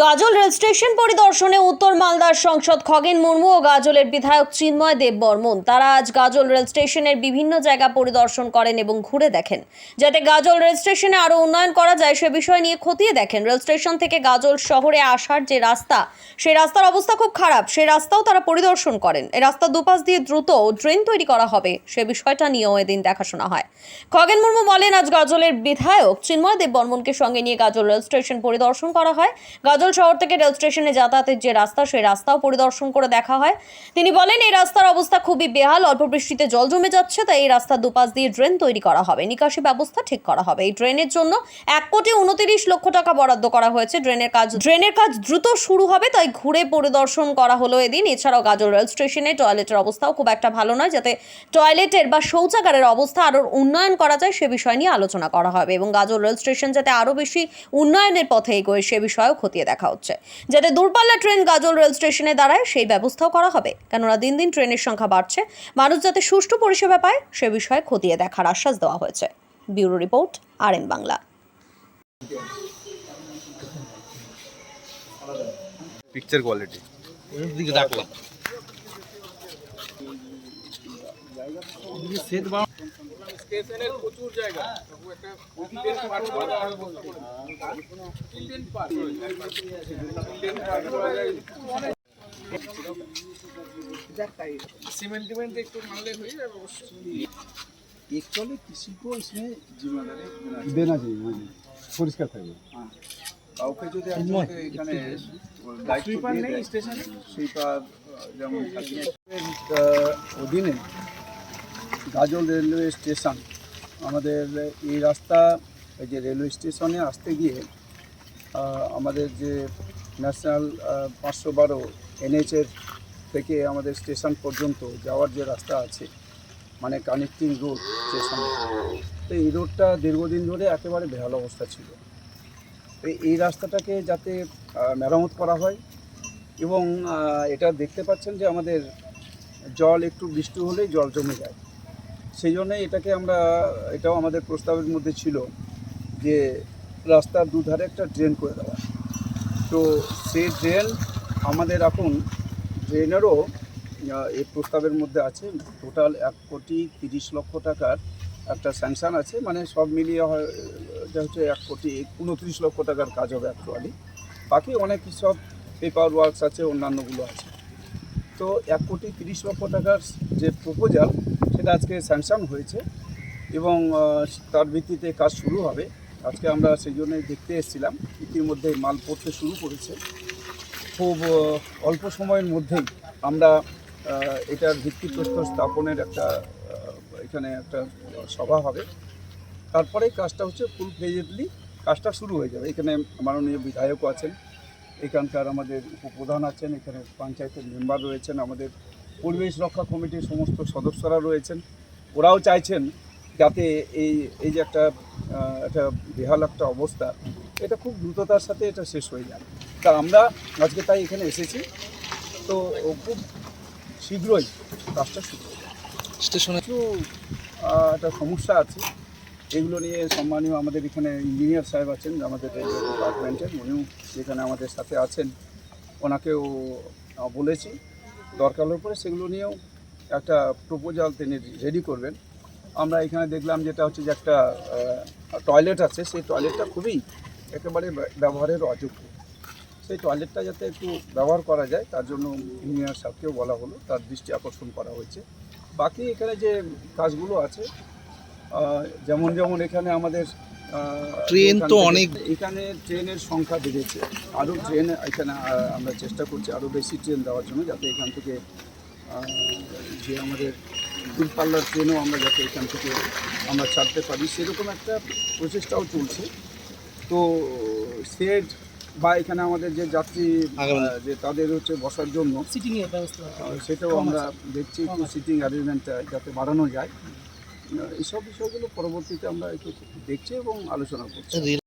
গাজল rail station পরিদর্শনে উত্তর মালদার সাংসদ খগেন মুর্মু ও গাজলের বিধায়ক চিন্ময় দেব বর্মন তারা আজ গাজল রেল স্টেশনের বিভিন্ন জায়গা পরিদর্শন করেন এবং ঘুরে দেখেন যাতে গাজল রেল স্টেশনে আরো উন্নয়ন করা যায় সে বিষয় নিয়ে খতিয়ে দেখেন। রেল স্টেশন থেকে গাজল শহরে আসার যে রাস্তা সেই রাস্তার অবস্থা খুব খারাপ, সেই রাস্তাও তারা পরিদর্শন করেন। এই রাস্তার দুপাশ দিয়ে দ্রুত ড্রেন তৈরি করা হবে সে বিষয়টা নিয়েও এদিন দেখাশোনা হয়। খগেন মুর্মু বলেন আজ গাজলের বিধায়ক চিন্ময় দেব বর্মনকে সঙ্গে নিয়ে গাজল রেল স্টেশন পরিদর্শন করা হয়। গাজল শহর থেকে রেল স্টেশনে যাতায়াতের যে রাস্তা সেই রাস্তাও পরিদর্শন করে দেখা হয়। তিনি বলেন এই রাস্তার অবস্থা খুবই বেহাল, অল্প বৃষ্টিতে জল জমে যাচ্ছে, তাই এই রাস্তার দুপাশ দিয়ে ড্রেন তৈরি করা হবে, নিকাশি ব্যবস্থা ঠিক করা হবে। এই ড্রেনের জন্য 1,29,00,000 টাকা বরাদ্দ করা হয়েছে। ড্রেনের কাজ দ্রুত শুরু হবে, তাই ঘুরে পরিদর্শন করা হলো এদিন। এছাড়াও গাজল রেল স্টেশনে টয়লেটের অবস্থাও খুব একটা ভালো নয়, যাতে টয়লেটের বা শৌচাগারের অবস্থা আরও উন্নয়ন করা যায় সে বিষয় নিয়ে আলোচনা করা হবে এবং গাজল রেল স্টেশন যাতে আরও বেশি উন্নয়নের পথে এগোয় সে বিষয়েও খতিয়ে দেখা হচ্ছে। যাতে দূরপাল্লা ট্রেন গাজল রেল স্টেশনে দাঁড়ায় সেই ব্যবস্থাও করা হবে, কেননা দিন দিন ট্রেনের সংখ্যা বাড়ছে, মানুষ যাতে সুষ্ঠু পরিষেবা পায় সে বিষয়ে খতিয়ে দেখার আশ্বাস দেওয়া হয়েছে। Bureau report, RN Bangla. Picture quality দিকে রাখলাম স্টেশনের প্রচুর জায়গা একটা চিলড্রেন পার্ক করা চিলড্রেন পার্ক सीमेंट একটু মানলে হয়ে যাবে অবশ্যই। एक्चुअली किसी को इसमें जिम्मेदारी देना चाहिए পরিষ্কার থাকবে। কাউকে যদি এখানে দায়িত্ব দিয়ে স্টেশনে সুইপার যেমন অধীনে গাজল রেলওয়ে স্টেশন আমাদের এই রাস্তা এই যে রেলওয়ে স্টেশনে আসতে গিয়ে আমাদের যে ন্যাশনাল 512 NH-এর থেকে আমাদের স্টেশন পর্যন্ত যাওয়ার যে রাস্তা আছে মানে কানেক্টিং রোড স্টেশন, তো এই রোডটা দীর্ঘদিন ধরে একেবারে বেহাল অবস্থা ছিল। এই রাস্তাটাকে যাতে মেরামত করা হয় এবং এটা দেখতে পাচ্ছেন যে আমাদের জল একটু বৃষ্টি হলেই জল জমে যায়, সেই জন্যে এটাও আমাদের প্রস্তাবের মধ্যে ছিল যে রাস্তার দুধারে একটা ড্রেন করে দেওয়া। তো সেই ড্রেন আমাদের এখন ড্রেনেরও এই প্রস্তাবের মধ্যে আছে। টোটাল 1,30,00,000 টাকার একটা স্যাংশন আছে, মানে সব মিলিয়ে হয় এটা হচ্ছে 1,29,00,000 টাকার কাজ হবে অ্যাকচুয়ালি। বাকি অনেক সব পেপার ওয়ার্কস আছে, অন্যান্যগুলো আছে। তো 1,30,00,000 টাকার যে প্রপোজাল সেটা আজকে স্যাংশন হয়েছে এবং তার ভিত্তিতে কাজ শুরু হবে। আজকে আমরা সেই জন্যই দেখতে এসেছিলাম, ইতিমধ্যে মাল পড়তে শুরু করেছে। খুব অল্প সময়ের মধ্যেই আমরা এটার ভিত্তিপ্রস্তর স্থাপনের এখানে একটা সভা হবে, তারপরে কাজটা হচ্ছে ফুল ফ্লেজেডলি কাজটা শুরু হয়ে যাবে। এখানে মাননীয় বিধায়কও আছেন, এখানকার আমাদের উপপ্রধান আছেন, এখানে পঞ্চায়েতের মেম্বার রয়েছেন, আমাদের পরিবেশ রক্ষা কমিটির সমস্ত সদস্যরা রয়েছেন। ওরাও চাইছেন যাতে এই যে একটা বেহাল একটা অবস্থা এটা খুব দ্রুততার সাথে এটা শেষ হয়ে যায়। তা আমরা আজকে তাই এখানে এসেছি, তো খুব শীঘ্রই কাজটা শুরু হয়ে যায়। স্টেশনে কিছু একটা সমস্যা আছে, এগুলো নিয়ে সম্মানীয় আমাদের এখানে ইঞ্জিনিয়ার সাহেব আছেন আমাদের ডিপার্টমেন্টের, উনিও যেখানে আমাদের সাথে আছেন, ওনাকেও বলেছি দরকার হলে পরে সেগুলো নিয়েও একটা প্রপোজাল তিনি রেডি করবেন। আমরা এখানে দেখলাম যেটা হচ্ছে যে একটা টয়লেট আছে, সেই টয়লেটটা খুবই একেবারে ব্যবহারের অযোগ্য, সেই টয়লেটটা যাতে একটু ব্যবহার করা যায় তার জন্য ইঞ্জিনিয়ার সাহেবকেও বলা হলো, তার দৃষ্টি আকর্ষণ করা হয়েছে। বাকি এখানে যে কাজগুলো আছে যেমন এখানে আমাদের ট্রেন তো অনেক, এখানে ট্রেনের সংখ্যা বেড়েছে, আরও ট্রেন এখানে আমরা চেষ্টা করছি আরও বেশি ট্রেন দেওয়ার জন্য, যাতে এখান থেকে যে আমাদের দূরপাল্লার ট্রেনও আমরা যাতে এখান থেকে আমরা ছাড়তে পারি সেরকম একটা প্রচেষ্টাও চলছে। তো সেট বা এখানে আমাদের যে যাত্রী যে তাদের হচ্ছে বসার জন্য সিটিংয়ের ব্যবস্থা সেটাও আমরা দেখছি, একটু সিটিং অ্যারেঞ্জমেন্টটা যাতে বাড়ানো যায়। এইসব বিষয়গুলো পরবর্তীতে আমরা একটু দেখছি এবং আলোচনা করছি।